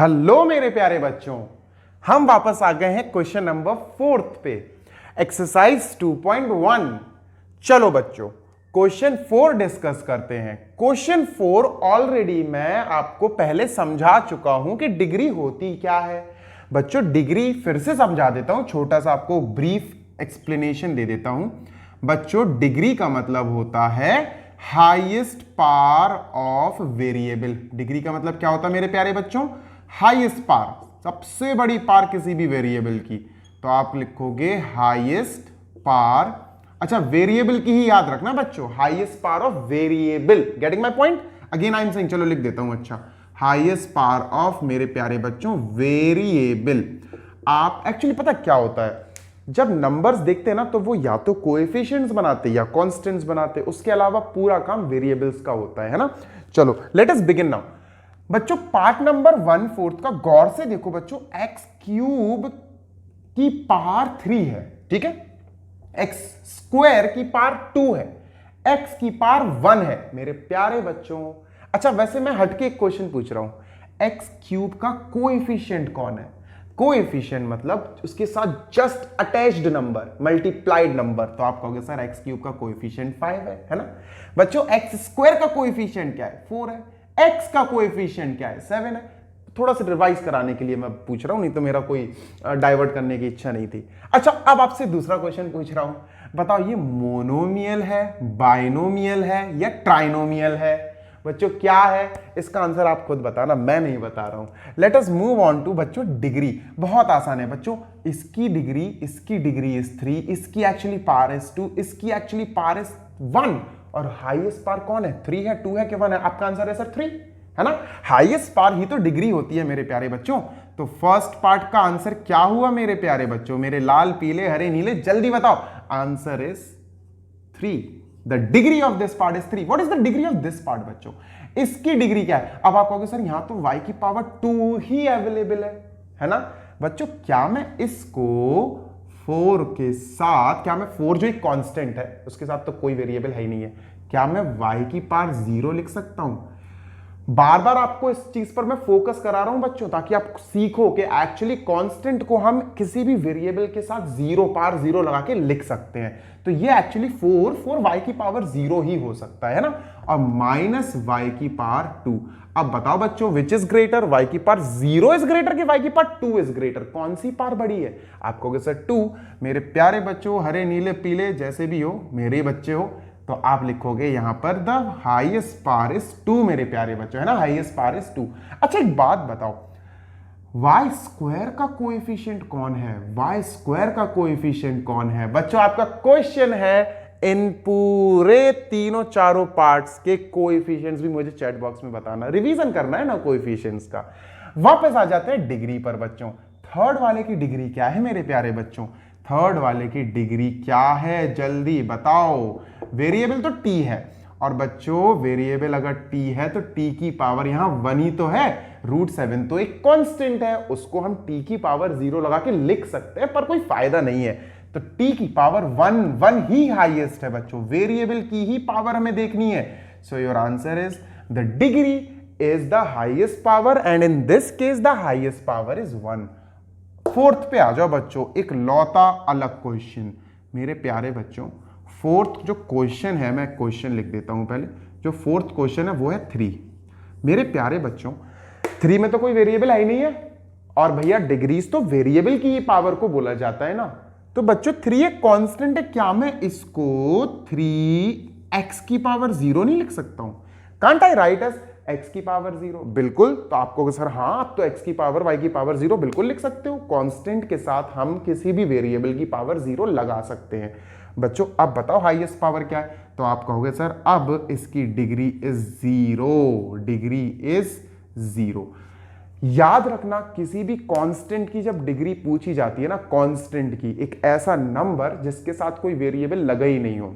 Hello मेरे प्यारे बच्चों, हम वापस आ गए हैं क्वेश्चन नंबर 4 पे, एक्सरसाइज 2.1। चलो बच्चों, क्वेश्चन 4 डिस्कस करते हैं। क्वेश्चन 4 ऑलरेडी मैं आपको पहले समझा चुका हूं कि डिग्री होती क्या है। बच्चों डिग्री फिर से समझा देता हूं, छोटा सा आपको ब्रीफ एक्सप्लेनेशन दे देता हूं। बच्चों डिग्री का मतलब होता है highest power of variable. Degree का मतलब क्या होता है मेरे प्यारे बच्चों? हाईएस्ट पार, सबसे बड़ी पार किसी भी वेरिएबल की। तो आप लिखोगे हाईएस्ट पार, अच्छा वेरिएबल की ही याद रखना बच्चों, highest power of variable. Getting my point? Again I am saying, चलो लिख देता हूं। अच्छा, हाईएस्ट पार ऑफ मेरे प्यारे बच्चों वेरिएबल। आप एक्चुअली पता क्या होता है, जब नंबर्स देखते हैं ना तो वो या तो कोएफिशिएंट्स बनाते या कांस्टेंट्स बनाते, उसके अलावा पूरा काम वेरिएबल्स का होता है ना। चलो लेट अस बिगिन नाउ। बच्चों पार्ट नंबर 1/4 का गौर से देखो बच्चों, एक्स क्यूब की पावर 3 है, ठीक है, एक्स स्क्वायर की पावर 2 है, एक्स की पावर 1 है मेरे प्यारे बच्चों। अच्छा वैसे मैं हटके एक क्वेश्चन पूछ रहा हूं, एक्स क्यूब का कोएफिशिएंट कौन है? कोएफिशिएंट मतलब उसके साथ just attached number, multiplied number. तो आप कहोगे सर एक्स क्यूब का कोएफिशिएंट 5 है ना। बच्चों एक्स स्क्वायर का कोएफिशिएंट क्या है? 4 है। एक्स का कोएफिशिएंट क्या है? 7 है। थोड़ा सा रिवाइज कराने के लिए मैं पूछ रहा हूं, नहीं तो मेरा कोई डाइवर्ट करने की इच्छा नहीं थी। अच्छा अब आपसे दूसरा क्वेश्चन पूछ रहा हूं, बताओ ये मोनोमियल है, बाइनोमियल है या ट्राइनोमियल है? बच्चों क्या है इसका आंसर आप खुद बताना, मैं नहीं बता रहा हूं। Let us move on to बच्चों डिग्री। बहुत आसान है बच्चों, इसकी डिग्री इज 3, इसकी एक्चुअली पावर इज 2, इसकी एक्चुअली पावर इज 1। और हाईएस्ट पावर कौन है? 3 है, 2 है कि 1 है? आपका आंसर है सर 3, है ना। हाईएस्ट पावर ही तो डिग्री होती है मेरे प्यारे बच्चों। तो फर्स्ट पार्ट का आंसर क्या हुआ मेरे प्यारे बच्चों? मेरे लाल पीले हरे नीले जल्दी बताओ, answer is 3। The degree of this part is 3। What is the degree of this part बच्चों? इसकी डिग्री क्या है? अब आप कहोगे सर यहां तो y की पावर 2 ही अवेलेबल है ना। बच्चों क्या मैं इसको 4 के साथ, क्या मैं 4 जो एक कांस्टेंट है उसके साथ तो कोई वेरिएबल है ही नहीं है, क्या मैं y की पावर 0 लिख सकता हूं? बार बार आपको इस चीज पर मैं फोकस करा रहा हूं बच्चों, ताकि आप सीखो कि एक्चुअली कांस्टेंट को हम किसी भी वेरिएबल के साथ 0 पावर 0 लगा के लिख सकते हैं। तो ये एक्चुअली 4 y की पावर 0 ही हो सकता है ना, और माइनस y की पावर 2। अब बताओ बच्चों विच इज ग्रेटर, y की पावर 0 इज ग्रेटर कि y की पावर 2 इज ग्रेटर? कौन सी पावर बड़ी है? आप कहोगे सर 2। मेरे प्यारे बच्चों हरे नीले पीले जैसे भी हो, मेरे बच्चे हो, तो आप लिखोगे यहां पर द हाईएस्ट पावर इज 2 मेरे प्यारे बच्चों, है ना, हाईएस्ट पावर इज 2। अच्छा एक बात बताओ, y स्क्वायर का कोएफिशिएंट कौन है? y स्क्वायर का कोएफिशिएंट कौन है? बच्चों आपका क्वेश्चन है इन पूरे तीनों चारों पार्ट्स के कोएफिशिएंट्स भी मुझे चैट बॉक्स में बताना, रिवीजन करना है ना कोएफिशिएंट्स का। वापस आ जाते हैं डिग्री पर बच्चों। थर्ड वाले की डिग्री क्या है मेरे प्यारे बच्चों? थर्ड वाले की डिग्री क्या है जल्दी बताओ? वेरिएबल तो t है, और बच्चों वेरिएबल अगर t है तो t की पावर यहां 1 ही तो है। √7 तो एक कांस्टेंट है, उसको हम t की पावर 0 लगा के लिख सकते हैं, पर कोई फायदा नहीं है। तो t की पावर 1 ही हाईएस्ट है बच्चों, वेरिएबल की ही पावर हमें देखनी है। So your answer is the degree is the highest power, and in this case the highest power is 1। Fourth पे आ जाओ बच्चों, एक लौता अलग क्वेश्चन मेरे प्यारे बच्चों। फोर्थ जो क्वेश्चन है, मैं क्वेश्चन लिख देता हूं पहले। जो फोर्थ क्वेश्चन है वो है 3 मेरे प्यारे बच्चों। 3 में तो कोई वेरिएबल है ही नहीं है, और भैया डिग्रीज तो वेरिएबल की ही पावर को बोला जाता है ना। तो बच्चों 3 एक कांस्टेंट है, क्या मैं इसको 3x की पावर 0 नहीं लिख सकता हूं? Can't I write as x की पावर 0? बिल्कुल। तो आपको सर हाँ आप तो x की पावर y की पावर 0 बिल्कुल लिख सकते हो। कांस्टेंट के साथ हम किसी भी वेरिएबल की पावर 0 लगा सकते हैं। बच्चों अब बताओ हाईएस्ट पावर क्या है? तो आप कहोगे सर अब इसकी डिग्री इज 0, डिग्री इज 0। याद रखना किसी भी कांस्टेंट की जब डिग्री पूछी जाती है ना, कांस्टेंट की, एक ऐसा नंबर जिसके साथ कोई वेरिएबल लगा ही नहीं हो,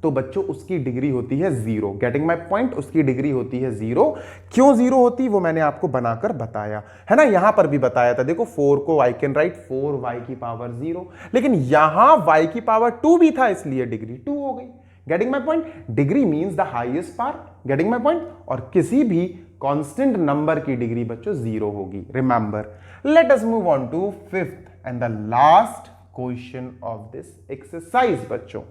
तो बच्चों उसकी डिग्री होती है 0। Getting my point? उसकी डिग्री होती है 0। क्यों 0 होती वो मैंने आपको बनाकर बताया है ना, यहां पर भी बताया था। देखो 4 को आई कैन राइट 4y की पावर 0, लेकिन यहां y की पावर 2 भी था, इसलिए डिग्री 2 हो गई। Getting my point? Degree means the highest power. Getting my point? और किसी भी कांस्टेंट नंबर की डिग्री बच्चों 0 होगी। Remember, let us move on to fifth and the last question of this exercise. बच्चों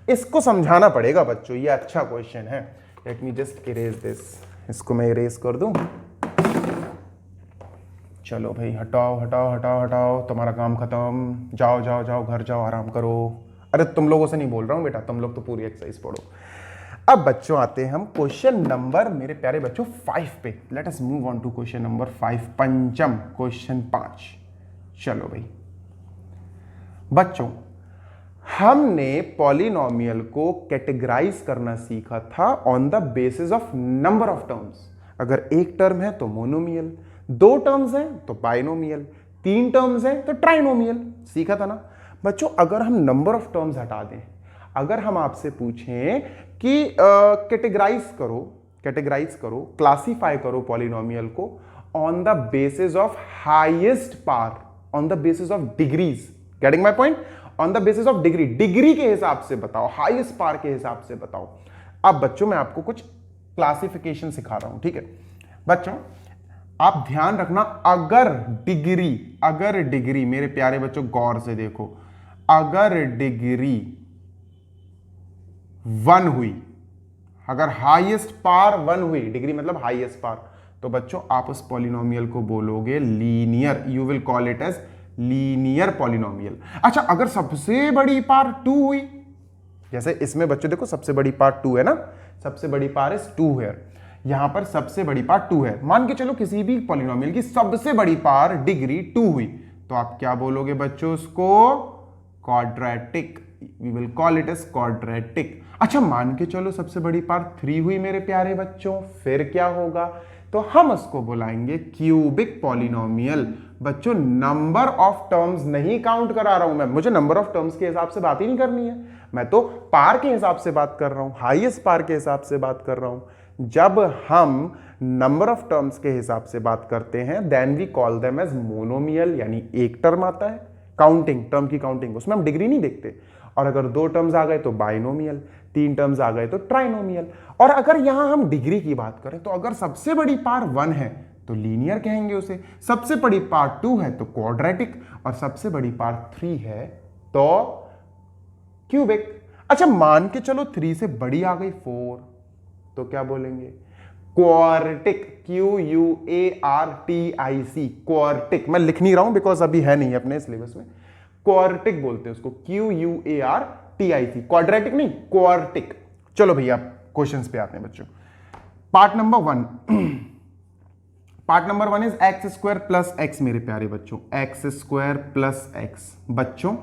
इसको समझाना पड़ेगा बच्चों, ये अच्छा क्वेश्चन है। Let me just erase this, इसको मैं इरेज कर दूं। चलो भाई, हटाओ हटाओ हटाओ हटाओ, तुम्हारा काम खत्म, जाओ जाओ जाओ घर जाओ, आराम करो। अरे तुम लोगों से नहीं बोल रहा हूं बेटा, तुम लोग तो पूरी एक्सरसाइज पढ़ो। अब बच्चों आते हैं हम क्वेश्चन नंबर, मेरे प्यारे बच्चों, 5 पे। Let us move on to question number 5, पंचम क्वेश्चन 5। चलो भाई बच्चों, हमने पॉलिनोमियल को कैटेगराइज करना सीखा था on the basis of number of terms. अगर एक टर्म है तो मोनोमियल, 2 टर्म्स हैं तो बाइनोमियल, 3 टर्म्स हैं तो ट्राइनोमियल, सीखा था ना बच्चों। अगर हम नंबर ऑफ टर्म्स हटा दें, अगर हम आपसे पूछें कि कैटेगराइज करो, क्लासिफाई करो पॉलिनोमियल को on the basis of highest power, on the basis of degrees, getting my point, on the basis of degree के हिसाब से बताओ, हाईएस्ट पावर के हिसाब से बताओ। अब बच्चों मैं आपको कुछ क्लासिफिकेशन सिखा रहा हूं, ठीक है बच्चों। आप ध्यान रखना, अगर डिग्री, मेरे प्यारे बच्चों गौर से देखो, अगर डिग्री 1 हुई, अगर हाईएस्ट पावर 1 हुई, डिग्री मतलब हाईएस्ट पावर, तो बच्चों आप उस पॉलिनोमियल को बोलोगे linear, you will call it as linear polynomial. अच्छा, अगर सबसे बड़ी पावर 2 हुई, जैसे इसमें बच्चों देखो सबसे बड़ी पावर 2 है ना, सबसे बड़ी पावर इज 2 है, यहां पर सबसे बड़ी पावर 2 है। मान के चलो किसी भी पॉलिनोमियल की सबसे बड़ी पावर डिग्री 2 हुई, तो आप क्या बोलोगे बच्चों उसको? Quadratic, we will call it as quadratic. अच्छा, मान के चलो सबसे बड़ी पावर 3 हुई मेरे प्यारे बच्चों, फिर क्या होगा? तो हम उसको बुलाएंगे क्यूबिक पॉलिनोमियल। बच्चों नंबर ऑफ टर्म्स नहीं काउंट करा रहा हूं मैं, मुझे नंबर ऑफ टर्म्स के हिसाब से बात ही नहीं करनी है, मैं तो पार के हिसाब से बात कर रहा हूं, हाईएस्ट पार के हिसाब से बात कर रहा हूं। जब हम नंबर ऑफ टर्म्स के हिसाब से बात करते हैं then we call them as monomial, यानी एक टर्म आता है, काउंटिंग, टर्म की काउंटिंग, उसमें हम डिग्री नहीं देखते। और अगर 2 टर्म्स आ गए तो बाइनोमियल, 3 टर्म्स आ गए तो ट्राइनोमियल। और अगर यहां हम डिग्री की बात करें तो अगर सबसे बड़ी पावर 1 है तो लीनियर कहेंगे उसे, सबसे बड़ी पावर 2 है तो क्वाड्रेटिक, और सबसे बड़ी पावर 3 है तो क्यूबिक। अच्छा, मान के चलो 3 से बड़ी आ गई 4, तो क्या बोलेंगे? Quartic, QUARTIC, quartic. मैं लिख नहीं रहा हूं बिकॉज अभी है नहीं अपने सिलेबस में। क्वार्टिक बोलते हैं उसको, QUARTIC, क्वाड्रेटिक नहीं, क्वार्टिक। चलो भैया क्वेश्चंस पे आते हैं बच्चों। Part number 1, part number 1 is x² plus x। मेरे प्यारे बच्चों x² प्लस x। बच्चों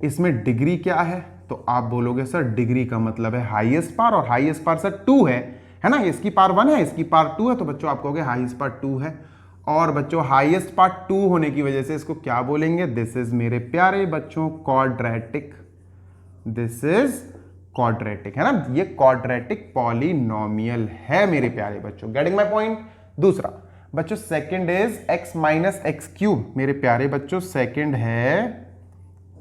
इसमें डिग्री क्या है? तो आप बोलोगे सर डिग्री का मतलब है हाईएस्ट पावर, और हाईएस्ट पावर सर 2 है ना, इसकी पावर 1 है, इसकी पावर 2 है, तो बच्चों आप कहोगे हाईएस्ट पावर 2 है। और बच्चों हाईएस्ट पावर 2 होने की वजह से इसको क्या बोलेंगे? दिस इज मेरे प्यारे बच्चों क्वाड्रेटिक, दिस इज क्वाड्रेटिक, है ना, ये क्वाड्रेटिक पॉलिनोमियल है मेरे प्यारे बच्चों, गेटिंग माय पॉइंट। दूसरा बच्चों second is x minus x cube. मेरे प्यारे बच्चों सेकंड है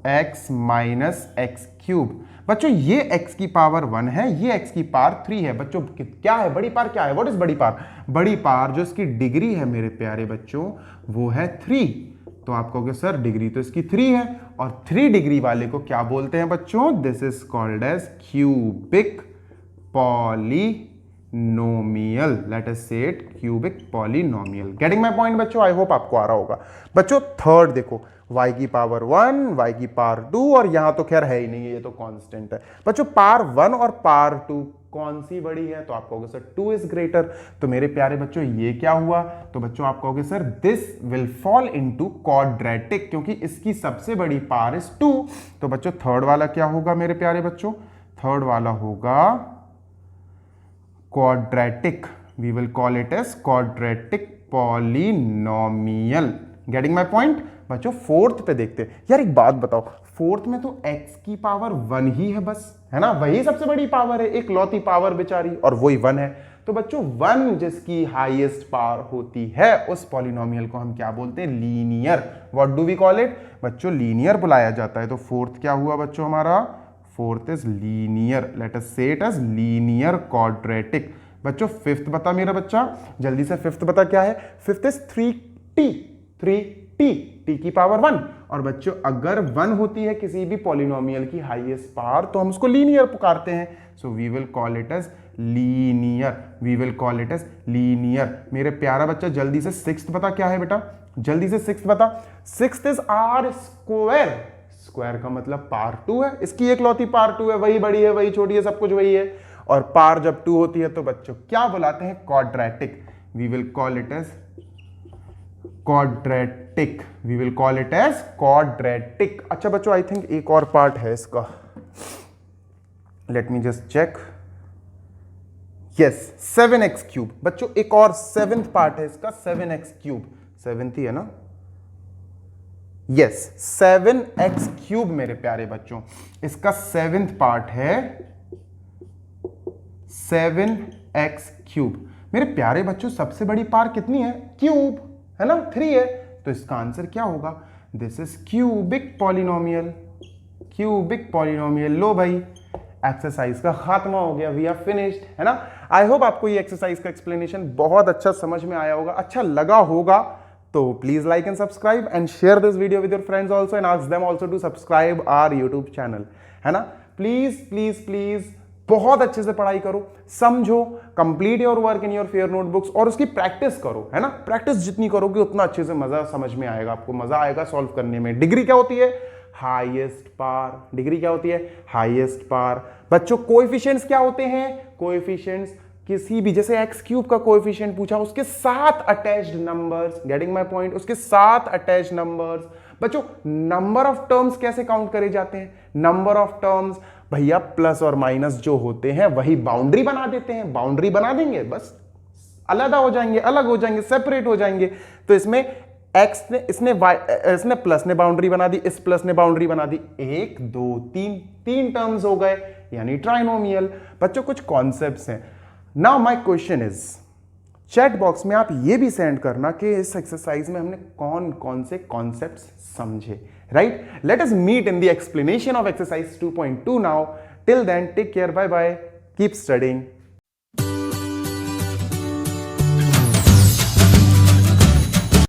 x माइनस एक्स क्यूब। बच्चों ये x की पावर 1 है, ये x की पावर 3 है। बच्चों क्या है बड़ी पावर? क्या है? व्हाट इज बड़ी पावर? बड़ी पावर जो इसकी डिग्री है मेरे प्यारे बच्चों वो है 3। तो आप कहोगे सर डिग्री तो इसकी 3 है, और 3 डिग्री वाले को क्या बोलते हैं बच्चों? This is called as cubic polynomial. Let us say it cubic polynomial. Getting my point बच्चों? आई होप आपको आ रहा होगा। बच्चों थर्ड देखो, y की पावर 1, y की पावर 2, और यहां तो खैर है ही नहीं, ये तो कांस्टेंट है। बच्चों पावर 1 और पावर 2 कौन सी बड़ी है? तो आप कहोगे सर 2 इज ग्रेटर। तो मेरे प्यारे बच्चों ये क्या हुआ? तो बच्चों आप कहोगे sir this will fall into quadratic, क्योंकि इसकी सबसे बड़ी पावर इज 2। तो बच्चों थर्ड वाला क्या होगा मेरे प्यारे बच्चों? थर्ड वाला होगा quadratic, we will call it as quadratic polynomial. Getting my point? बच्चों फोर्थ पे देखते हैं। यार एक बात बताओ, फोर्थ में तो x की पावर 1 ही है बस, है ना, वही सबसे बड़ी पावर है, एक लौती पावर बेचारी, और वही 1 है। तो बच्चों 1 जिसकी हाईएस्ट पावर होती है उस पॉलिनोमियल को हम क्या बोलते हैं? Linear. What do we call it? बच्चों लीनियर बुलाया जाता है। तो फोर्थ क्या हुआ बच्चों हमारा? Fourth is linear. Let us say it as linear quadratic, बच्चों फिफ्थ बता मेरा बच्चा, जल्दी से फिफ्थ बता क्या है। Fifth is 3t, 3t, t की पावर 1। और बच्चों अगर 1 होती है किसी भी पॉलिनोमियल की हाईएस्ट पावर तो हम उसको लीनियर पुकारते हैं। So we will call it as linear, we will call it as linear. मेरे प्यारा बच्चा जल्दी से सिक्स्थ बता क्या है बेटा, जल्दी से सिक्स्थ बता। Sixth is R square, square का मतलब पावर 2 है, इसकी एकलौती पावर 2 है, वही बड़ी है वही छोटी है सब कुछ वही है। और पावर जब 2 होती है तो बच्चों क्या बुलाते हैं, quadratic. We will call it as quadratic, we will call it as quadratic. अच्छा बच्चों आई थिंक एक और पार्ट है इसका, let me just check. Yes 7x cube. बच्चों एक और 7th पार्ट है इसका, 7x क्यूब, 7th ही है ना। यस 7x क्यूब मेरे प्यारे बच्चों, इसका 7th पार्ट है 7x क्यूब। मेरे प्यारे बच्चों सबसे बड़ी पावर कितनी है, क्यूब है ना, 3 है। तो इसका आंसर क्या होगा, this is cubic polynomial, cubic polynomial. लो भाई एक्सरसाइज का खात्मा हो गया, वी आर फिनिश्ड, है ना। आई होप आपको ये एक्सरसाइज का एक्सप्लेनेशन बहुत अच्छा समझ में आया होगा, अच्छा लगा होगा। तो please like and subscribe and share this video with your friends also and ask them also to subscribe our YouTube channel, है ना। प्लीज प्लीज प्लीज बहुत अच्छे से पढ़ाई करो, समझो, complete your work in your fair notebooks और उसकी प्रैक्टिस करो, है ना। प्रैक्टिस जितनी करोगे उतना अच्छे से मजा समझ में आएगा, आपको मजा आएगा सॉल्व करने में। डिग्री क्या होती है, हाईएस्ट पावर। डिग्री क्या होती है, हाईएस्ट पावर। बच्चों कोएफिशिएंट्स क्या होते हैं, कोएफिशिएंट्स किसी भी, जैसे एक्स क्यूब का कोएफिशिएंट पूछा, उसके 7 attached numbers, getting my point, उसके 7 अटैच्ड नंबर्स। बच्चों नंबर ऑफ टर्म्स कैसे काउंट करे जाते हैं, नंबर ऑफ टर्म्स भैया प्लस और माइनस जो होते हैं वही बाउंड्री बना देते हैं, बाउंड्री बना देंगे बस अलग हो जाएंगे, अलग हो जाएंगे, सेपरेट हो जाएंगे। तो इसमें एक्स ने, इसने प्लस ने बाउंड्री बना दी, इस प्लस ने बाउंड्री बना दी, 1 2 3, 3 टर्म्स हो गए, यानी ट्राइनोमियल। बच्चों कुछ कॉन्सेप्ट्स हैं। Now my question is, chat box में आप ये भी सेंड करना कि इस एक्सरसाइज में हमने कौन कौन से कॉन्सेप्ट्स समझे, right. Let us meet in the explanation of exercise 2.2 now. Till then take care, bye bye, keep studying.